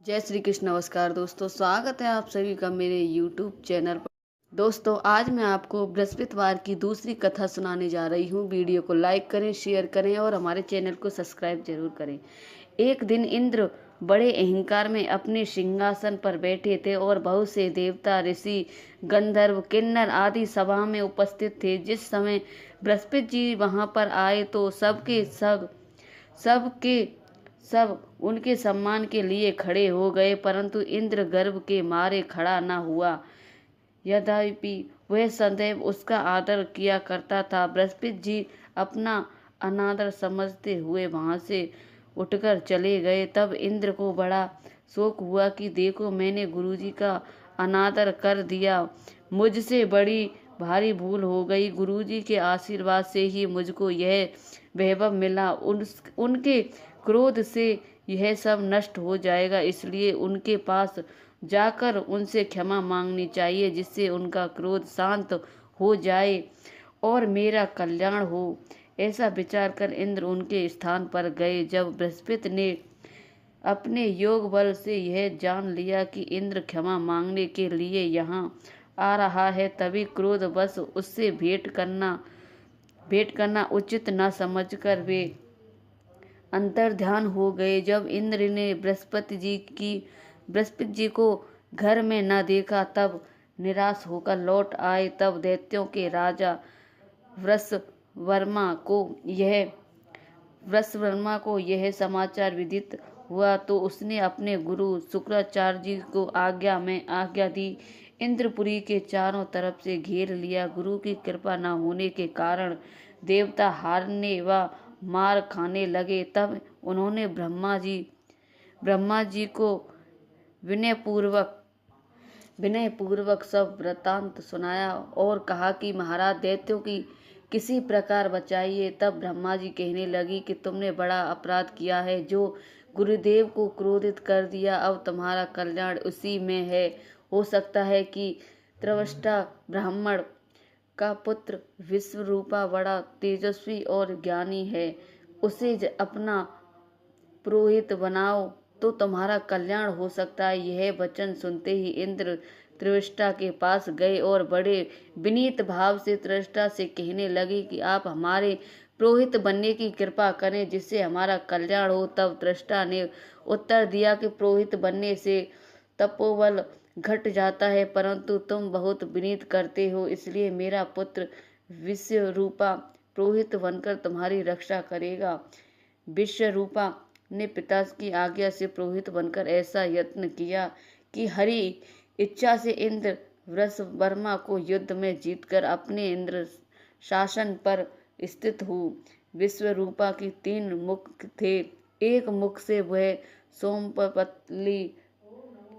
जय श्री कृष्ण। नमस्कार दोस्तों, स्वागत है आप सभी का मेरे YouTube चैनल पर। दोस्तों, आज मैं आपको बृहस्पतिवार की दूसरी कथा सुनाने जा रही हूँ। वीडियो को लाइक करें, शेयर करें और हमारे चैनल को सब्सक्राइब जरूर करें। एक दिन इंद्र बड़े अहंकार में अपने सिंहासन पर बैठे थे और बहुत से देवता, ऋषि, गंधर्व, किन्नर आदि सभा में उपस्थित थे। जिस समय बृहस्पति जी वहां पर आए तो सबके सब उनके सम्मान के लिए खड़े हो गए, परंतु इंद्र गर्व के मारे खड़ा न हुआ। यद्यपि वह सदैव उसका आदर किया करता था। बृहस्पति जी अपना अनादर समझते हुए वहां से उठकर चले गए। तब इंद्र को बड़ा शोक हुआ कि देखो, मैंने गुरुजी का अनादर कर दिया। मुझसे बड़ी भारी भूल हो गई। गुरुजी के आशीर्वाद से ही मुझको यह वैभव मिला। उनके क्रोध से यह सब नष्ट हो जाएगा, इसलिए उनके पास जाकर उनसे क्षमा मांगनी चाहिए, जिससे उनका क्रोध शांत हो जाए और मेरा कल्याण हो। ऐसा विचार कर इंद्र उनके स्थान पर गए। जब बृहस्पति ने अपने योग बल से यह जान लिया कि इंद्र क्षमा मांगने के लिए यहाँ आ रहा है, तभी क्रोधवश उससे भेंट करना उचित न समझकर वे अंतर्ध्यान हो गए। जब इंद्र ने बृहस्पति जी को घर में न देखा, तब निराश होकर लौट आए। तब दैत्यों के राजा वृषवर्मा को यह समाचार विदित हुआ तो उसने अपने गुरु शुक्राचार्य जी को आज्ञा दी। इंद्रपुरी के चारों तरफ से घेर लिया। गुरु की कृपा न होने के कारण देवता हारने व मार खाने लगे। तब उन्होंने ब्रह्मा जी को विनयपूर्वक सब वृतांत सुनाया और कहा कि महाराज, दैत्यों की किसी प्रकार बचाइए। तब ब्रह्मा जी कहने लगी कि तुमने बड़ा अपराध किया है, जो गुरुदेव को क्रोधित कर दिया। अब तुम्हारा कल्याण उसी में है। हो सकता है कि त्रवष्टा ब्राह्मण का पुत्र विश्वरूपा बड़ा तेजस्वी और ज्ञानी है, उसे अपना पुरोहित बनाओ तो तुम्हारा कल्याण हो सकता है। यह वचन सुनते ही इंद्र त्रिवष्टा के पास गए और बड़े विनीत भाव से त्रिवष्टा से कहने लगे कि आप हमारे पुरोहित बनने की कृपा करें, जिससे हमारा कल्याण हो। तब त्रिवष्टा ने उत्तर दिया कि पुरोहित बनने से तपोबल घट जाता है, परंतु तुम बहुत विनीत करते हो, इसलिए मेरा पुत्र विश्वरूपा पुरोहित बनकर तुम्हारी रक्षा करेगा। विश्वरूपा ने पिता की आज्ञा से पुरोहित बनकर ऐसा यत्न किया कि हरि इच्छा से इंद्र वृषवर्मा को युद्ध में जीतकर अपने इंद्र शासन पर स्थित हुए। विश्वरूपा की 3 मुख थे। एक मुख से वह सोमपल्ली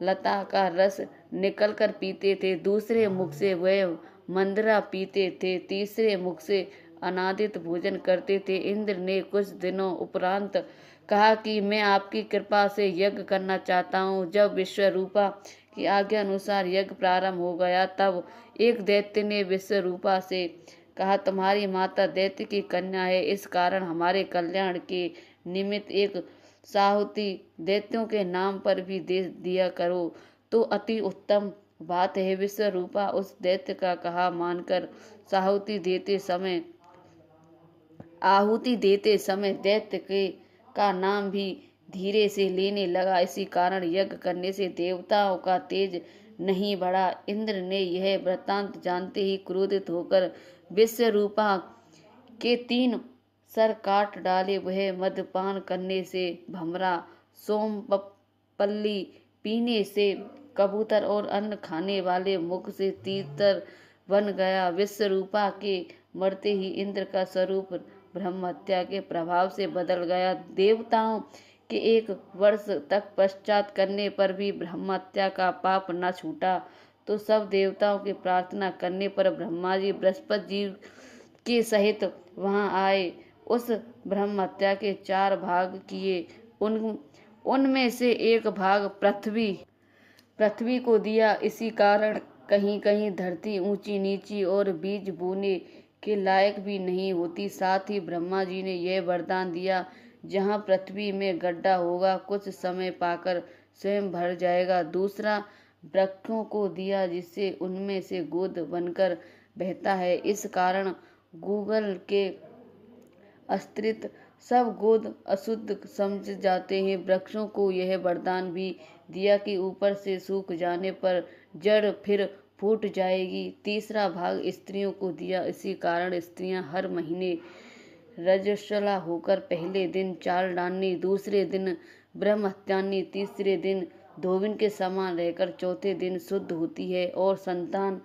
लता का रस निकलकर पीते थे, दूसरे मुख से वह मंदरा पीते थे, तीसरे मुख से अनादित भोजन करते थे। इंद्र ने कुछ दिनों उपरांत कहा कि मैं आपकी कृपा से यज्ञ करना चाहता हूँ। जब विश्वरूपा की आज्ञा अनुसार यज्ञ प्रारंभ हो गया, तब एक दैत्य ने विश्वरूपा से कहा, तुम्हारी माता दैत्य की कन्या है, इस कारण हमारे कल्याण के निमित्त एक साहुति दैत्यों के नाम पर भी दे दिया करो तो अति उत्तम बात है। विश्वरूपा उस दैत्य का कहा मानकर आहुति देते समय दैत्य का नाम भी धीरे से लेने लगा। इसी कारण यज्ञ करने से देवताओं का तेज नहीं बढ़ा। इंद्र ने यह वृत्तांत जानते ही क्रोधित होकर विश्वरूपा के 3 सर काट डाले। वह मद्यपान करने से भमरा, सोमपल्ली पीने से कबूतर और अन्न खाने वाले मुख से तीतर बन गया। विश्वरूपा के मरते ही इंद्र का स्वरूप ब्रह्म हत्या के प्रभाव से बदल गया। देवताओं के 1 वर्ष तक पश्चात करने पर भी ब्रह्म हत्या का पाप न छूटा, तो सब देवताओं की प्रार्थना करने पर ब्रह्मा जी बृहस्पति जी के सहित वहां आए। उस ब्रह्म हत्या के 4 भाग किए। उनमें से एक भाग पृथ्वी को दिया। इसी कारण कहीं कहीं धरती ऊंची नीची और बीज बोने के लायक भी नहीं होती। साथ ही ब्रह्मा जी ने यह वरदान दिया, जहाँ पृथ्वी में गड्ढा होगा, कुछ समय पाकर स्वयं भर जाएगा। दूसरा, वृक्षों को दिया जिससे उनमें से गोद बनकर बहता है। इस कारण गूगल के अस्तित्व सब गोद अशुद्ध समझ जाते हैं। वृक्षों को यह वरदान भी दिया कि ऊपर से सूख जाने पर जड़ फिर फूट जाएगी। तीसरा भाग स्त्रियों को दिया, इसी कारण स्त्रियां हर महीने रजस्वला होकर पहले दिन चाल डालनी, दूसरे दिन ब्रह्म हत्यानी, तीसरे दिन धोबिन के समान रहकर चौथे दिन शुद्ध होती है और संतान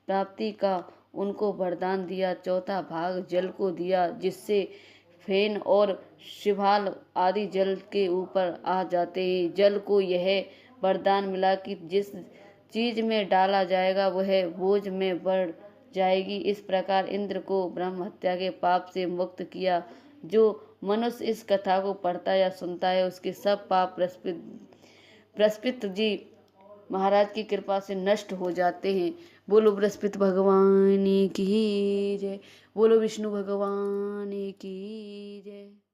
प्राप्ति का उनको वरदान दिया। चौथा भाग जल को दिया जिससे फेन और शिवाल आदि जल के ऊपर आ जाते हैं। जल को यह वरदान मिला कि जिस चीज में डाला जाएगा वह बोझ में बढ़ जाएगी। इस प्रकार इंद्र को ब्रह्म हत्या के पाप से मुक्त किया। जो मनुष्य इस कथा को पढ़ता या सुनता है उसके सब पाप बृहस्पति जी महाराज की कृपा से नष्ट हो जाते हैं। बोलो बृहस्पति भगवान की जय, बोलो विष्णु भगवान की जय।